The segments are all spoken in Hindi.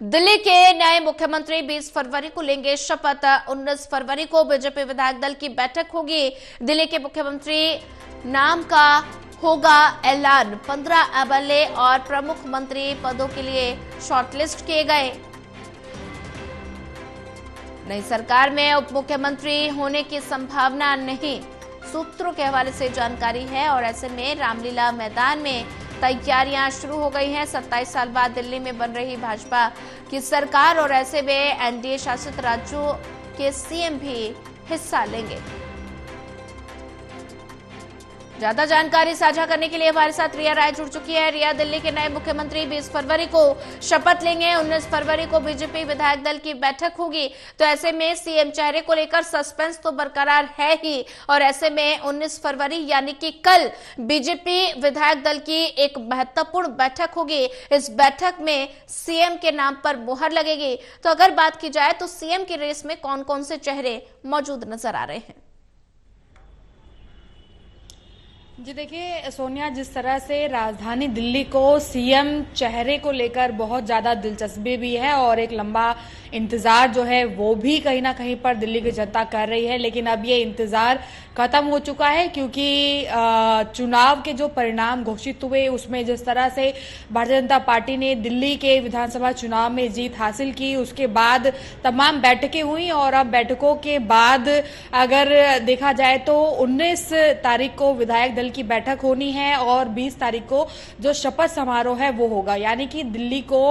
दिल्ली के नए मुख्यमंत्री 20 फरवरी को लेंगे शपथ। 19 फरवरी को बीजेपी विधायक दल की बैठक होगी। दिल्ली के मुख्यमंत्री नाम का होगा ऐलान। 15 एमएलए और प्रमुख मंत्री पदों के लिए शॉर्टलिस्ट किए गए। नई सरकार में उप मुख्यमंत्री होने की संभावना नहीं, सूत्रों के हवाले से जानकारी है। और ऐसे में रामलीला मैदान में तैयारियां शुरू हो गई हैं। 27 साल बाद दिल्ली में बन रही भाजपा की सरकार और ऐसे में एनडीए शासित राज्यों के सीएम भी हिस्सा लेंगे। ज्यादा जानकारी साझा करने के लिए हमारे साथ रिया राय जुड़ चुकी है। रिया, दिल्ली के नए मुख्यमंत्री 20 फरवरी को शपथ लेंगे, 19 फरवरी को बीजेपी विधायक दल की बैठक होगी, तो ऐसे में सीएम चेहरे को लेकर सस्पेंस तो बरकरार है ही। और ऐसे में 19 फरवरी यानी कि कल बीजेपी विधायक दल की एक महत्वपूर्ण बैठक होगी। इस बैठक में सीएम के नाम पर मुहर लगेगी। तो अगर बात की जाए तो सीएम की रेस में कौन कौन से चेहरे मौजूद नजर आ रहे हैं? जी देखिए सोनिया, जिस तरह से राजधानी दिल्ली को सीएम चेहरे को लेकर बहुत ज्यादा दिलचस्पी भी है और एक लंबा इंतजार जो है वो भी कहीं ना कहीं पर दिल्ली की जनता कर रही है, लेकिन अब ये इंतजार खत्म हो चुका है क्योंकि चुनाव के जो परिणाम घोषित हुए उसमें जिस तरह से भारतीय जनता पार्टी ने दिल्ली के विधानसभा चुनाव में जीत हासिल की, उसके बाद तमाम बैठकें हुई और अब बैठकों के बाद अगर देखा जाए तो 19 तारीख को विधायक दल की बैठक होनी है और 20 तारीख को जो शपथ समारोह है वो होगा। यानी कि दिल्ली को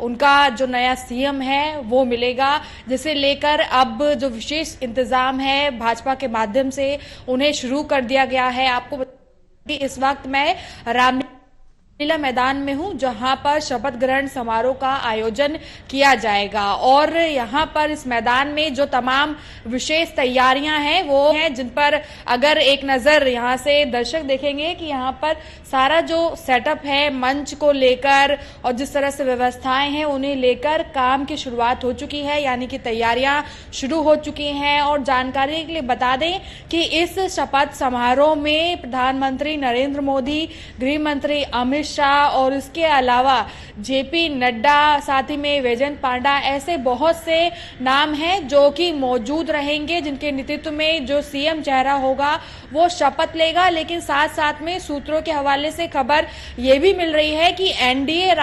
उनका जो नया सीएम है वो मिलेगा, जिसे लेकर अब जो विशेष इंतजाम है भाजपा के माध्यम से उन्हें शुरू कर दिया गया है। आपको बता कि इस वक्त मैं रामलीला मैदान में हूं, जहां पर शपथ ग्रहण समारोह का आयोजन किया जाएगा और यहां पर इस मैदान में जो तमाम विशेष तैयारियां हैं वो हैं, जिन पर अगर एक नजर यहां से दर्शक देखेंगे कि यहां पर सारा जो सेटअप है मंच को लेकर और जिस तरह से व्यवस्थाएं हैं उन्हें लेकर काम की शुरुआत हो चुकी है, यानी कि तैयारियां शुरू हो चुकी हैं। और जानकारी के लिए बता दें कि इस शपथ समारोह में प्रधानमंत्री नरेंद्र मोदी, गृह मंत्री अमित शाह और इसके अलावा जेपी नड्डा, साथ ही में वैजयंत पांडा, ऐसे बहुत से नाम हैं जो कि मौजूद रहेंगे, जिनके नेतृत्व में जो सीएम चेहरा होगा वो शपथ लेगा। लेकिन साथ साथ में सूत्रों के हवाले से खबर ये भी मिल रही है कि एनडीए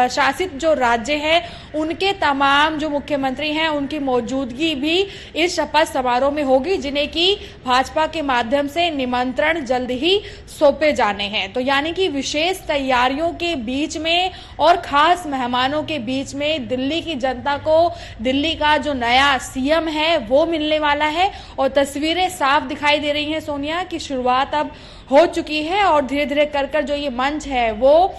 शासित जो राज्य है उनके तमाम जो मुख्यमंत्री हैं उनकी मौजूदगी भी इस शपथ समारोह में होगी, जिन्हें की भाजपा के माध्यम से निमंत्रण जल्द ही सौंपे जाने हैं। तो यानी कि विशेष तैयारियों के बीच में और खास मेहमानों के बीच में दिल्ली की जनता को दिल्ली का जो नया सीएम है वो मिलने वाला है और तस्वीरें साफ दिखाई दे रही हैं सोनिया की शुरुआत अब हो चुकी है और धीरे धीरे कर जो ये मंच है वो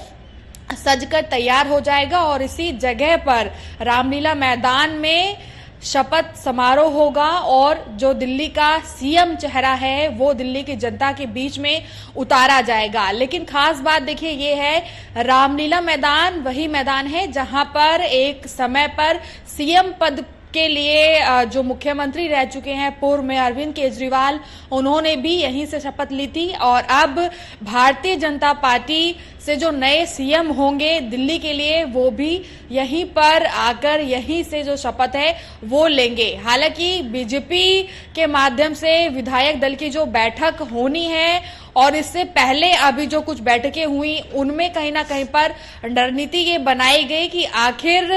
सजकर तैयार हो जाएगा और इसी जगह पर रामलीला मैदान में शपथ समारोह होगा और जो दिल्ली का सीएम चेहरा है वो दिल्ली की जनता के बीच में उतारा जाएगा। लेकिन खास बात देखिए ये है, रामलीला मैदान वही मैदान है जहां पर एक समय पर सीएम पद के लिए जो मुख्यमंत्री रह चुके हैं पूर्व में अरविंद केजरीवाल, उन्होंने भी यहीं से शपथ ली थी और अब भारतीय जनता पार्टी से जो नए सीएम होंगे दिल्ली के लिए वो भी यहीं पर आकर यहीं से जो शपथ है वो लेंगे। हालांकि बीजेपी के माध्यम से विधायक दल की जो बैठक होनी है और इससे पहले अभी जो कुछ बैठकें हुई उनमें कहीं ना कहीं पर रणनीति ये बनाई गई कि आखिर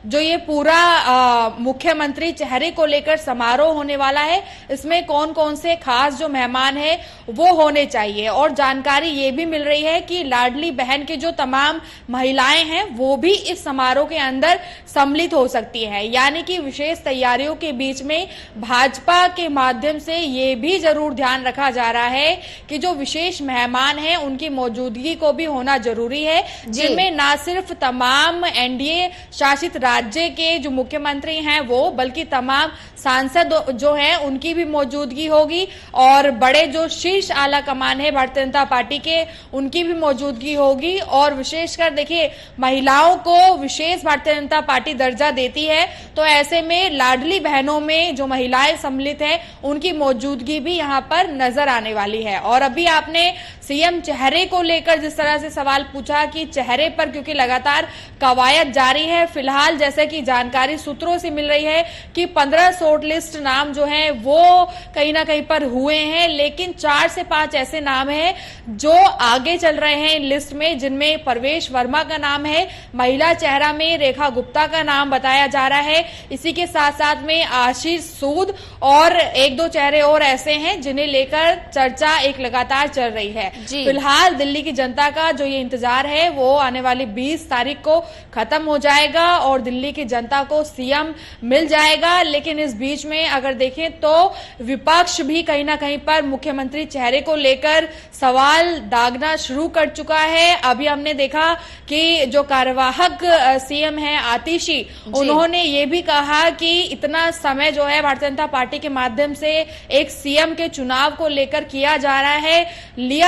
जो ये पूरा मुख्यमंत्री चेहरे को लेकर समारोह होने वाला है इसमें कौन कौन से खास जो मेहमान है वो होने चाहिए। और जानकारी ये भी मिल रही है कि लाडली बहन की जो तमाम महिलाएं हैं वो भी इस समारोह के अंदर सम्मिलित हो सकती है। यानी कि विशेष तैयारियों के बीच में भाजपा के माध्यम से ये भी जरूर ध्यान रखा जा रहा है कि जो विशेष मेहमान हैं उनकी मौजूदगी को भी होना जरूरी है, जिनमें ना सिर्फ तमाम एनडीए शासित राज्य के जो मुख्यमंत्री हैं वो, बल्कि तमाम सांसद जो हैं उनकी भी मौजूदगी होगी और बड़े जो शीर्ष आला कमान है भारतीय जनता पार्टी के उनकी भी मौजूदगी होगी। और विशेषकर देखिए महिलाओं को विशेष भारतीय जनता पार्टी दर्जा देती है, तो ऐसे में लाडली बहनों में जो महिलाएं सम्मिलित हैं उनकी मौजूदगी भी यहाँ पर नजर आने वाली है। और अभी आपने सीएम चेहरे को लेकर जिस तरह से सवाल पूछा कि चेहरे पर, क्योंकि लगातार कवायद जारी है फिलहाल, जैसे कि जानकारी सूत्रों से मिल रही है कि 15 शॉर्टलिस्ट नाम जो हैं वो कहीं ना कहीं पर हुए हैं, लेकिन 4 से 5 ऐसे नाम हैं जो आगे चल रहे हैं लिस्ट में, जिनमें प्रवेश वर्मा का नाम है, महिला चेहरा में रेखा गुप्ता का नाम बताया जा रहा है। इसी के साथ साथ में आशीष सूद और एक दो चेहरे और ऐसे हैं जिन्हें लेकर चर्चा एक लगातार चल रही है। फिलहाल दिल्ली की जनता का जो ये इंतजार है वो आने वाली 20 तारीख को खत्म हो जाएगा और दिल्ली की जनता को सीएम मिल जाएगा। लेकिन इस बीच में अगर देखें तो विपक्ष भी कहीं ना कहीं पर मुख्यमंत्री चेहरे को लेकर सवाल दागना शुरू कर चुका है। अभी हमने देखा कि जो कार्यवाहक सीएम है आतिशी, उन्होंने ये भी कहा कि इतना समय जो है भारतीय जनता पार्टी के माध्यम से एक सीएम के चुनाव को लेकर लिया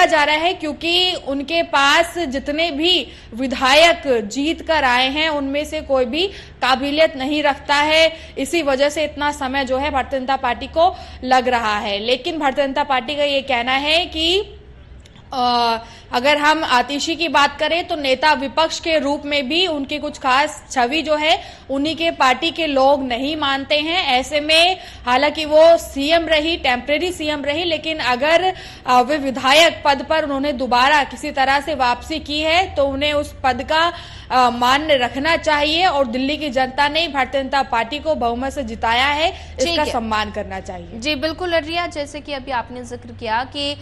जा रहा है क्योंकि उनके पास जितने भी विधायक जीत कर आए हैं उनमें से कोई भी काबिलियत नहीं रखता है। इसी वजह से इतना समय जो है भारतीय जनता पार्टी को लग रहा है। लेकिन भारतीय जनता पार्टी का ये कहना है कि अगर हम आतिशी की बात करें तो नेता विपक्ष के रूप में भी उनकी कुछ खास छवि जो है उन्हीं के पार्टी के लोग नहीं मानते हैं। ऐसे में हालांकि वो सीएम रही, टेम्परेरी सीएम रही, लेकिन अगर वे विधायक पद पर उन्होंने दोबारा किसी तरह से वापसी की है तो उन्हें उस पद का मान्य रखना चाहिए और दिल्ली की जनता ने भारतीय जनता पार्टी को बहुमत से जिताया है, इसका सम्मान करना चाहिए। जी बिल्कुल रिया, जैसे कि अभी आपने जिक्र किया कि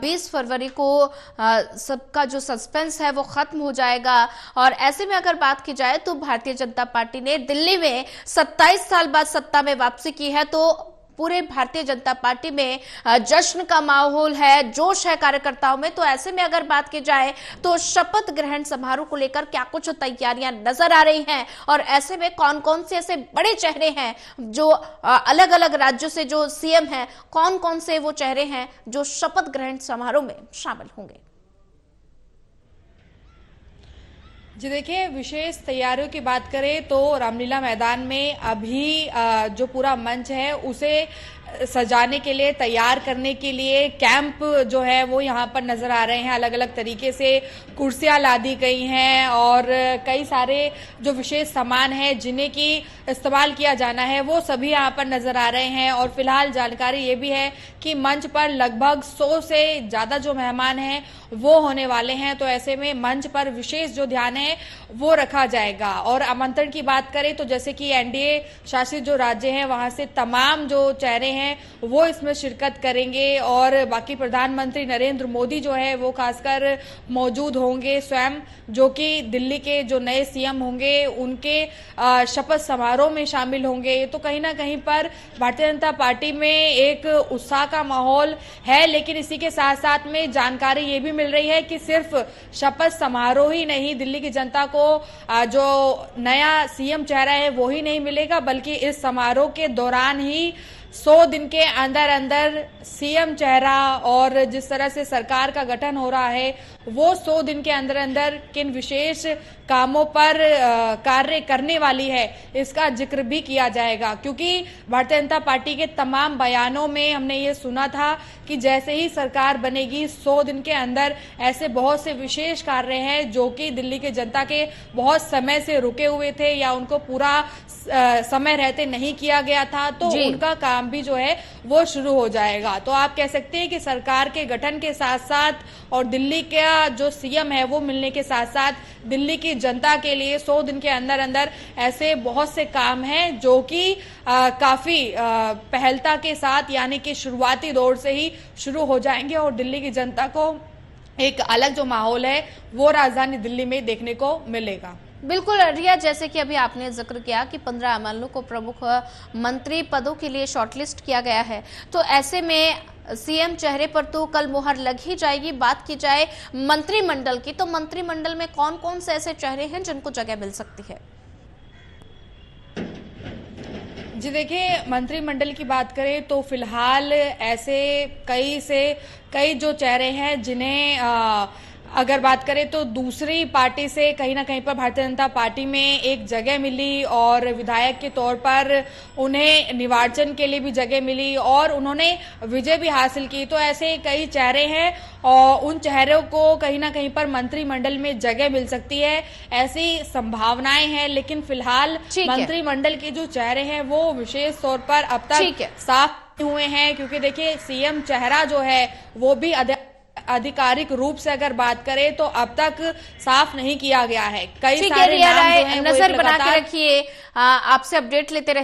20 फरवरी को सबका जो सस्पेंस है वो खत्म हो जाएगा और ऐसे में अगर बात की जाए तो भारतीय जनता पार्टी ने दिल्ली में 27 साल बाद सत्ता में वापसी की है, तो पूरे भारतीय जनता पार्टी में जश्न का माहौल है, जोश है कार्यकर्ताओं में। तो ऐसे में अगर बात की जाए तो शपथ ग्रहण समारोह को लेकर क्या कुछ तैयारियां नजर आ रही हैं और ऐसे में कौन कौन से ऐसे बड़े चेहरे हैं जो अलग अलग राज्यों से जो सीएम हैं, कौन कौन से वो चेहरे हैं जो शपथ ग्रहण समारोह में शामिल होंगे? जी देखिए, विशेष तैयारियों की बात करें तो रामलीला मैदान में अभी जो पूरा मंच है उसे सजाने के लिए, तैयार करने के लिए कैंप जो है वो यहाँ पर नजर आ रहे हैं। अलग अलग तरीके से कुर्सियाँ लादी गई हैं और कई सारे जो विशेष सामान है जिन्हें की इस्तेमाल किया जाना है वो सभी यहाँ पर नजर आ रहे हैं। और फिलहाल जानकारी ये भी है कि मंच पर लगभग 100 से ज्यादा जो मेहमान हैं वो होने वाले हैं, तो ऐसे में मंच पर विशेष जो ध्यान है वो रखा जाएगा। और आमंत्रण की बात करें तो जैसे कि एनडीए शासित जो राज्य हैं वहां से तमाम जो चेहरे हैं वो इसमें शिरकत करेंगे और बाकी प्रधानमंत्री नरेंद्र मोदी जो है वो खासकर मौजूद होंगे स्वयं, जो कि दिल्ली के जो नए सीएम होंगे उनके शपथ समारोह में शामिल होंगे। तो कहीं ना कहीं पर भारतीय जनता पार्टी में एक उत्साह का माहौल है। लेकिन इसी के साथ साथ में जानकारी ये भी मिल रही है कि सिर्फ शपथ समारोह ही नहीं, दिल्ली की जनता को जो नया सीएम चेहरा है वो ही नहीं मिलेगा, बल्कि इस समारोह के दौरान ही 100 दिन के अंदर अंदर सीएम चेहरा और जिस तरह से सरकार का गठन हो रहा है वो 100 दिन के अंदर अंदर किन विशेष कामों पर कार्य करने वाली है इसका जिक्र भी किया जाएगा। क्योंकि भारतीय जनता पार्टी के तमाम बयानों में हमने ये सुना था कि जैसे ही सरकार बनेगी 100 दिन के अंदर ऐसे बहुत से विशेष कार्य हैं जो कि दिल्ली के जनता के बहुत समय से रुके हुए थे या उनको पूरा समय रहते नहीं किया गया था, तो उनका काम भी जो है वो शुरू हो जाएगा। तो आप कह सकते हैं कि सरकार के गठन के साथ साथ और दिल्ली का जो सीएम है वो मिलने के साथ साथ दिल्ली की जनता के लिए 100 दिन के अंदर अंदर ऐसे बहुत से काम हैं जो कि काफी पहलता के साथ यानी कि शुरुआती दौर से ही शुरू हो जाएंगे और दिल्ली की जनता को एक अलग जो माहौल है वो राजधानी दिल्ली में देखने को मिलेगा। बिल्कुल रिया, जैसे कि अभी आपने जिक्र किया कि 15 एमएलए को प्रमुख मंत्री पदों के लिए शॉर्टलिस्ट किया गया है, तो ऐसे में सीएम चेहरे पर तो कल मुहर लग ही जाएगी। बात की जाए मंत्रिमंडल की, तो मंत्रिमंडल में कौन कौन से ऐसे चेहरे हैं जिनको जगह मिल सकती है? जी देखिए, मंत्रिमंडल की बात करें तो फिलहाल ऐसे कई जो चेहरे हैं जिन्हें अगर बात करें तो दूसरी पार्टी से कहीं ना कहीं पर भारतीय जनता पार्टी में एक जगह मिली और विधायक के तौर पर उन्हें निर्वाचन के लिए भी जगह मिली और उन्होंने विजय भी हासिल की। तो ऐसे कई चेहरे हैं और उन चेहरों को कहीं ना कहीं पर मंत्रिमंडल में जगह मिल सकती है, ऐसी संभावनाएं हैं। लेकिन फिलहाल मंत्रिमंडल के जो चेहरे हैं वो विशेष तौर पर अब तक साफ हुए हैं, क्योंकि देखिए सीएम चेहरा जो है वो भी आधिकारिक रूप से अगर बात करें तो अब तक साफ नहीं किया गया है। कई सारे नाम जो हैं वो नजर बना के रखिए, आपसे अपडेट लेते रहे।